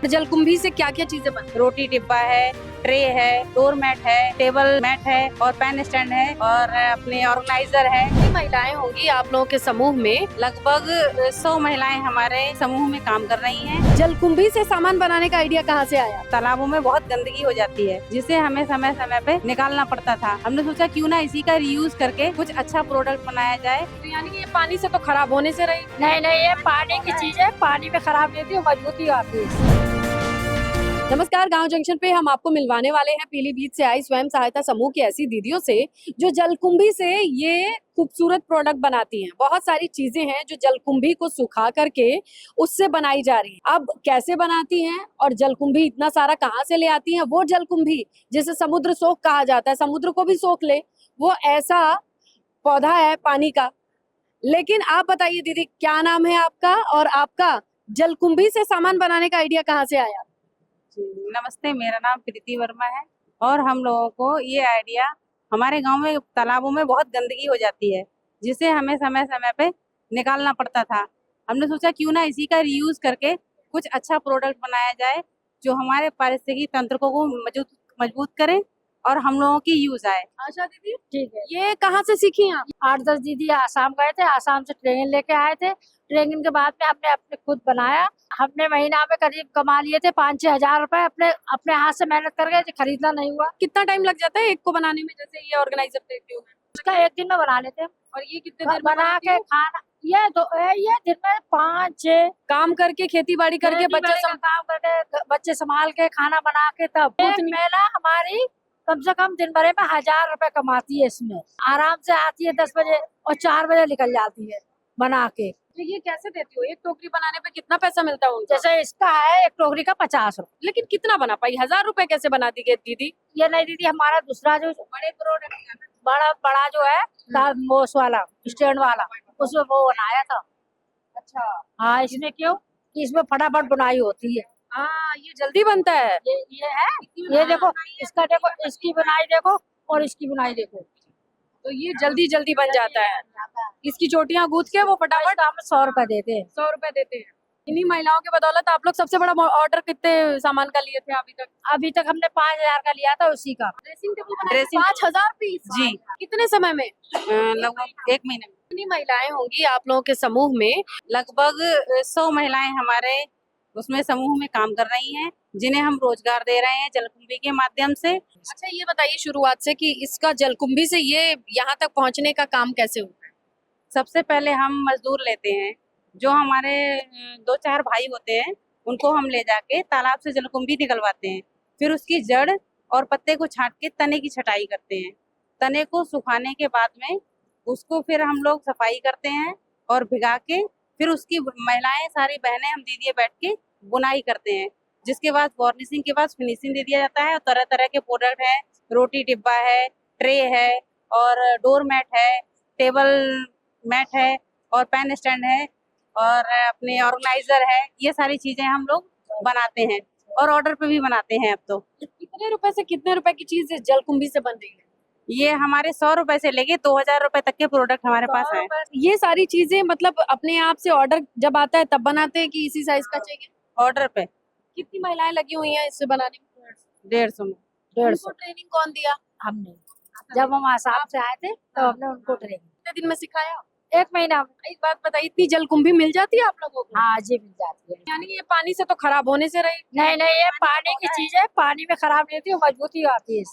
जलकुंभी से क्या क्या चीजें बनती रोटी डिब्बा है, ट्रे है, डोर मैट है, टेबल मैट है और पेन स्टैंड है और अपने ऑर्गेनाइजर है। हैं? महिलाएं होंगी आप लोगों के समूह में। लगभग 100 महिलाएं हमारे समूह में काम कर रही हैं। जलकुंभी से सामान बनाने का आइडिया कहाँ से आया? तालाबों में बहुत गंदगी हो जाती है जिसे हमें समय समय पे निकालना पड़ता था। हमने सोचा क्यों ना इसी का रीयूज करके कुछ अच्छा प्रोडक्ट बनाया जाए। तो यानी कि ये पानी से तो खराब होने से रही। नहीं नहीं, ये पानी की चीज है, पानी में खराब नहीं होती, मजबूती आती है। नमस्कार, गांव जंक्शन पे हम आपको मिलवाने वाले हैं पीलीभीत से आई स्वयं सहायता समूह की ऐसी दीदियों से जो जलकुंभी से ये खूबसूरत प्रोडक्ट बनाती हैं। बहुत सारी चीजें हैं जो जलकुंभी को सुखा करके उससे बनाई जा रही है। अब कैसे बनाती हैं और जलकुंभी इतना सारा कहाँ से ले आती हैं? वो जलकुंभी जिसे समुद्र सोख कहा जाता है, समुद्र को भी सोख ले, वो ऐसा पौधा है पानी का। लेकिन आप बताइए दीदी, क्या नाम है आपका और आपका जलकुंभी से सामान बनाने का आइडिया कहाँ से आया? नमस्ते, मेरा नाम प्रीति वर्मा है और हम लोगों को ये आइडिया, हमारे गांव में तालाबों में बहुत गंदगी हो जाती है जिसे हमें समय समय पे निकालना पड़ता था। हमने सोचा क्यों ना इसी का रीयूज करके कुछ अच्छा प्रोडक्ट बनाया जाए जो हमारे पारिस्थितिकी तंत्र को मजबूत मजबूत करे और हम लोगों की यूज आए। आशा दीदी, ठीक है। ये कहाँ से सीखी आप? 8-10 दीदी आसाम गए थे, आसाम से ट्रेनिंग लेके आए थे। ट्रेनिंग के बाद में हमने अपने खुद बनाया। हमने महीना में करीब कमा लिए थे 5-6 हजार रुपए, अपने अपने हाथ से मेहनत करके, खरीदना नहीं हुआ। कितना टाइम लग जाता है एक को बनाने में? जैसे ये ऑर्गेनाइजर देखती हूँ मैं। उसका एक दिन में बना लेते हैं। और ये कितने देर में बना बनाती के हो? खाना, ये दिन में 5-6 काम करके, खेती बाड़ी करके, बच्चे का काम करके, बच्चे संभाल के, खाना बना के, तब एक महिला हमारी कम से कम दिन भर में 1000 रुपए कमाती है। इसमें आराम से आती है 10 बजे और 4 बजे निकल जाती है बना के। तो ये कैसे देती हो? एक टोकरी बनाने पे कितना पैसा मिलता है उनको? जैसे इसका है एक टोकरी का 50 रुपए। लेकिन कितना बना पाई? 1000 रुपए कैसे बना दी दीदी? ये नहीं दीदी, हमारा दूसरा जो बड़े प्रोडक्ट, बड़ा बड़ा जो है मोस वाला, स्टैंड वाला, उसमें वो बनाया था। अच्छा। हाँ, इसमें क्यों कि इसमें फटाफट बुनाई होती है। हाँ, ये जल्दी बनता है। ये है, ये देखो, इसका देखो, इसकी बुनाई देखो और इसकी बुनाई देखो, तो ये जल्दी जल्दी बन जाता है। इसकी चोटियां गूंथ के वो फटाफट हम 100 रुपए देते हैं। 100 रुपए देते हैं। इन्हीं महिलाओं के बदौलत आप लोग सबसे बड़ा ऑर्डर कितने सामान का लिए थे अभी तक? अभी तक हमने 5000 का लिया था, उसी का। ड्रेसिंग टेबल ड्रेसिंग 5000 पीस जी। कितने समय में? लगभग 1 महीने में। कितनी महिलाएं होंगी आप लोगों के समूह में? लगभग 100 महिलाएं हमारे उसमें समूह में काम कर रही हैं जिन्हें हम रोजगार दे रहे हैं जलकुंभी के माध्यम से। अच्छा, ये बताइए शुरुआत से कि इसका जलकुंभी से ये यहाँ तक पहुँचने का काम कैसे हुआ? सबसे पहले हम मजदूर लेते हैं, जो हमारे 2-4 भाई होते हैं, उनको हम ले जाके तालाब से जलकुंभी निकलवाते हैं। फिर उसकी जड़ और पत्ते को छांट के तने की छटाई करते हैं। तने को सुखाने के बाद में उसको फिर हम लोग सफाई करते हैं और भिगा के फिर उसकी महिलाएं, सारी बहनें, हम दीदी बैठ के बुनाई करते हैं। जिसके बाद वार्निशिंग के बाद फिनिशिंग दे दिया जाता है। और तरह तरह के प्रोडक्ट है, रोटी डिब्बा है, ट्रे है और डोर मैट है, टेबल मैट है और पेन स्टैंड है और अपने ऑर्गेनाइजर है। ये सारी चीजें हम लोग बनाते हैं और ऑर्डर पे भी बनाते हैं। अब तो कितने रुपए से कितने रुपए की चीज जलकुंभी से बन रही है? ये हमारे 100 रुपए से लेके 2000 रुपए तक के प्रोडक्ट हमारे पास है। ये सारी चीजें मतलब अपने आप से ऑर्डर जब आता है तब बनाते हैं कि इसी साइज का चाहिए? ऑर्डर पे कितनी महिलाएं लगी हुई हैं इससे बनाने में? 150 में। 150 ट्रेनिंग कौन दिया? हमने, जब हम आसाम से आए थे तो हमने उनको ट्रेनिंग कितने दिन में सिखाया? 1 महीना। एक बात बताइए, इतनी जलकुंभी मिल जाती है आप लोगों को? हाँ जी, मिल जाती है। यानी कि ये पानी से तो खराब होने से रही। नहीं नहीं, ये पानी की चीज है, पानी में खराब नहीं होती, मजबूती आती है।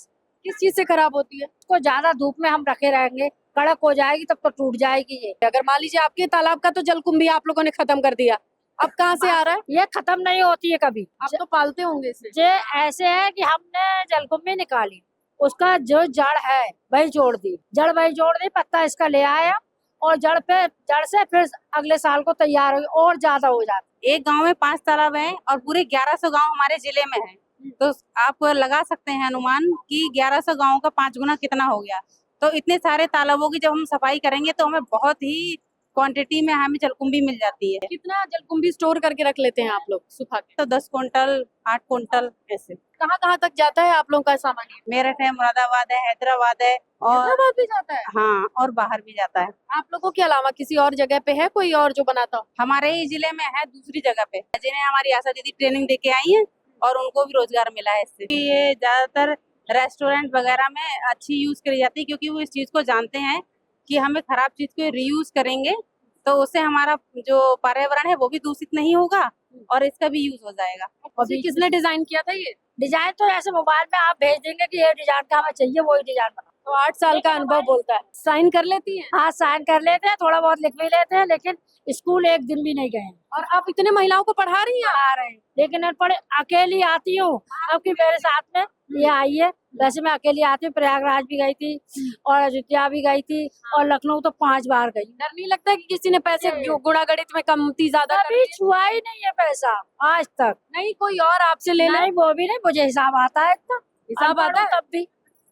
किस चीज से खराब होती है? इसको ज्यादा धूप में हम रखे रहेंगे, कड़क हो जाएगी, तब तो टूट जाएगी। ये अगर मान लीजिए आपके तालाब का तो जलकुंभी आप लोगों ने खत्म कर दिया, अब कहाँ से आ रहा है? ये खत्म नहीं होती है कभी। आप तो पालते होंगे इसे। ये ऐसे है कि हमने जलकुंभी निकाली, उसका जो जड़ है वही जोड़ दी, जड़ वही जोड़ दी, पत्ता इसका ले आया और जड़ से फिर अगले साल को तैयार हो और ज्यादा हो जाती। एक गांव में 5 तालाब हैं और पूरे 1100 गांव हमारे जिले में हैं। तो आप लगा सकते हैं अनुमान कि 1100 गांवों का 5 गुना कितना हो गया। तो इतने सारे तालाबों की जब हम सफाई करेंगे तो हमें बहुत ही क्वांटिटी में हमें जलकुंभी मिल जाती है। कितना जलकुंभी स्टोर करके रख लेते हैं आप लोग सुखा के? तो 10 कुंटल 8 कुंटल ऐसे। कहाँ कहाँ तक जाता है आप लोगों का सामान? ये मेरठ है, मुरादाबाद है, हैदराबाद है और हैदराबाद भी जाता है? हाँ, और बाहर भी जाता है। आप लोगों के अलावा किसी और जगह पे है कोई और जो बनाता हो? हमारे ही जिले में है, दूसरी जगह पे जिन्हें हमारी आशा दीदी ट्रेनिंग देके आई है और उनको भी रोजगार मिला है इससे। ये ज्यादातर रेस्टोरेंट वगैरह में अच्छी यूज करी जाती है, क्योंकि वो इस चीज को जानते हैं कि हमें खराब चीज को रीयूज करेंगे तो उससे हमारा जो पर्यावरण है वो भी दूषित नहीं होगा और इसका भी यूज हो जाएगा। ये किसने डिजाइन किया था ये? डिजाइन तो ऐसे मोबाइल में आप भेज देंगे कि ये डिजाइन का हमें चाहिए, वही डिजाइन बना। तो 8 साल का अनुभव बोलता है। साइन कर लेती हैं? हाँ, साइन कर लेते हैं, थोड़ा बहुत लिख भी लेते हैं, लेकिन स्कूल एक दिन भी नहीं गए हैं। और आप इतने महिलाओं को पढ़ा रही हैं? आ रहे हैं, लेकिन इन पर अकेली आती हूँ। अब की मेरे साथ में ये आई है, वैसे मैं अकेली आती हूँ। प्रयागराज भी गई थी और अयोध्या भी गई थी और लखनऊ तो 5 बार गई। डर नहीं लगता कि किसी ने पैसे गुणा गणित में कमती ज्यादा कर कभी दिए? छुआ ही नहीं है पैसा आज तक। नहीं, कोई और आपसे ले ले। नहीं, वो भी नहीं, मुझे हिसाब आता है इतना। हिसाब आता है? तब भी।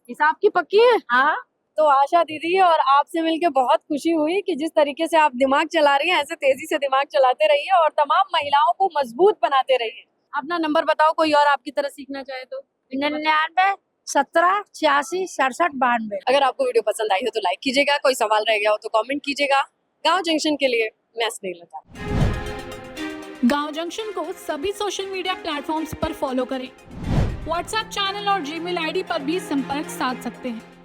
हिसाब की पक्की है? हाँ, तो आशा दीदी, और आपसे मिलके बहुत खुशी हुई कि जिस तरीके से आप दिमाग चला रही हैं, ऐसे तेजी से दिमाग चलाते रहिए और तमाम महिलाओं को मजबूत बनाते रहिए। अपना नंबर बताओ, कोई और आपकी तरह सीखना चाहे तो। 99 17 86 67 92। अगर आपको वीडियो पसंद आई हो तो लाइक कीजिएगा, कोई सवाल रह गया हो तो कमेंट कीजिएगा। गांव जंक्शन के लिए मैं स्नेहलता। गांव जंक्शन को सभी सोशल मीडिया प्लेटफॉर्म्स पर फॉलो करें। व्हाट्सएप चैनल और जीमेल आईडी पर भी संपर्क साध सकते हैं।